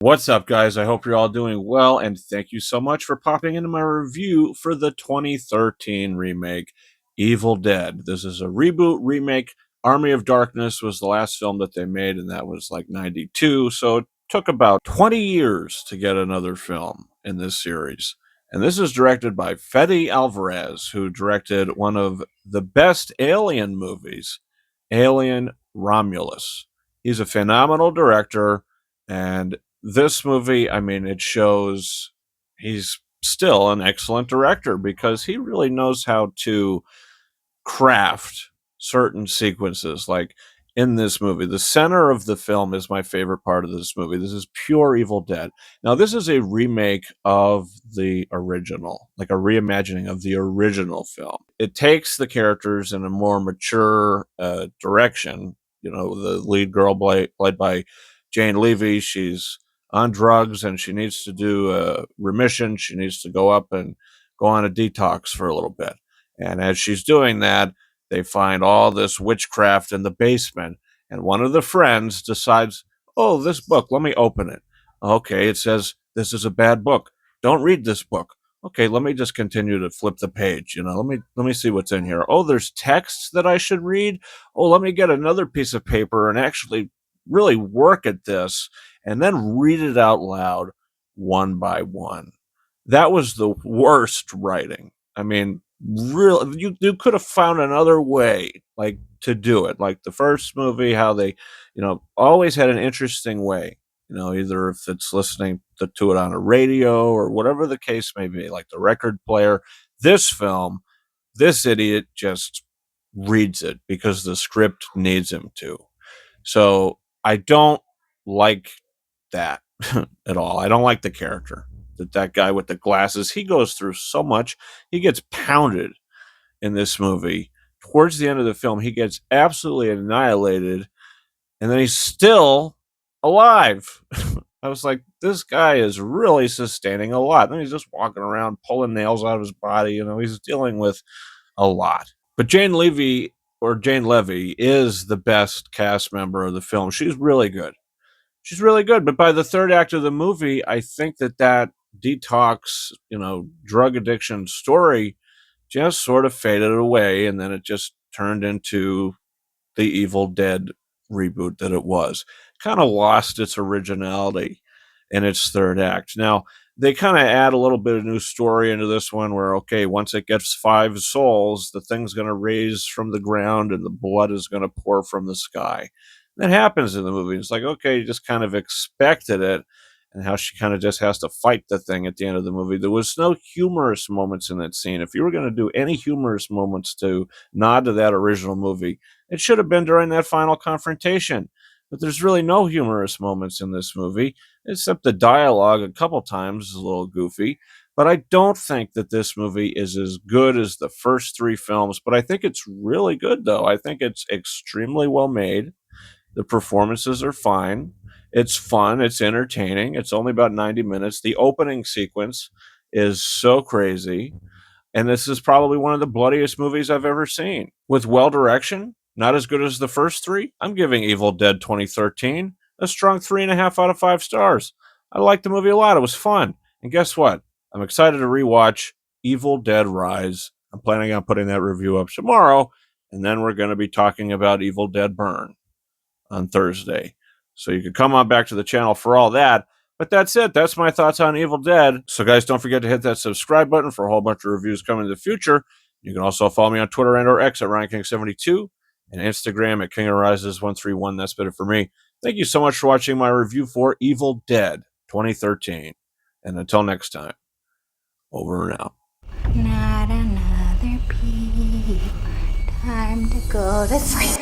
What's up, guys? I hope you're all doing well, and thank you so much for popping into my review for the 2013 remake, Evil Dead. This is a reboot remake. Army of Darkness was the last film that they made, and that was like 92, so it took about 20 years to get another film in this series. And this is directed by Fede Álvarez, who directed one of the best Alien movies, Alien Romulus. He's a phenomenal director, and this movie, I mean, it shows he's still an excellent director because he really knows how to craft certain sequences. Like in this movie, the center of the film is my favorite part of this movie. This is pure Evil Dead. Now, this is a remake of the original, like a reimagining of the original film. It takes the characters in a more mature direction. You know, the lead girl played by Jane Levy, she's on drugs and she needs to do a remission. She needs to go up and go on a detox for a little bit. And as she's doing that, they find all this witchcraft in the basement. And one of the friends decides, oh, this book, let me open it. Okay, it says this is a bad book. Don't read this book. Okay, let me just continue to flip the page. You know, let me see what's in here. Oh, there's texts that I should read. Oh, let me get another piece of paper and actually really work at this and then read it out loud one by one. That was the worst writing. I mean, real you could have found another way like to do it. Like the first movie, how they, always had an interesting way. Either if it's listening to it on a radio or whatever the case may be, like the record player. This film, this idiot just reads it because the script needs him to. So I don't like that at all. I don't like the character. That guy with the glasses, he goes through so much. He gets pounded in this movie. Towards the end of the film, he gets absolutely annihilated, and then he's still alive. I was like, this guy is really sustaining a lot. And then he's just walking around pulling nails out of his body. He's dealing with a lot. But Jane Levy, or Jane Levy, is the best cast member of the film. She's really good. She's really good. But by the third act of the movie, I think that detox, drug addiction story just sort of faded away. And then it just turned into the Evil Dead reboot that it was. Kind of lost its originality in its third act. Now, they kind of add a little bit of new story into this one where, okay, once it gets 5 souls, the thing's going to raise from the ground and the blood is going to pour from the sky. That happens in the movie. It's like, okay, you just kind of expected it, and how she kind of just has to fight the thing at the end of the movie. There was no humorous moments in that scene. If you were going to do any humorous moments to nod to that original movie, it should have been during that final confrontation. But there's really no humorous moments in this movie, except the dialogue a couple times is a little goofy. But I don't think that this movie is as good as the first 3 films, but I think it's really good, though. I think it's extremely well made. The performances are fine. It's fun. It's entertaining. It's only about 90 minutes. The opening sequence is so crazy. And this is probably one of the bloodiest movies I've ever seen. With well direction, not as good as the first 3. I'm giving Evil Dead 2013 a strong 3.5 out of 5 stars. I liked the movie a lot. It was fun. And guess what? I'm excited to rewatch Evil Dead Rise. I'm planning on putting that review up tomorrow. And then we're going to be talking about Evil Dead Burn on Thursday. So you can come on back to the channel for all that. But that's it. That's my thoughts on Evil Dead. So guys, don't forget to hit that subscribe button for a whole bunch of reviews coming in the future. You can also follow me on Twitter and or X at RyanKing72 and Instagram at KingOfRises131. That's better for me. Thank you so much for watching my review for Evil Dead 2013. And until next time, over and out. Not another peep. Time to go to sleep.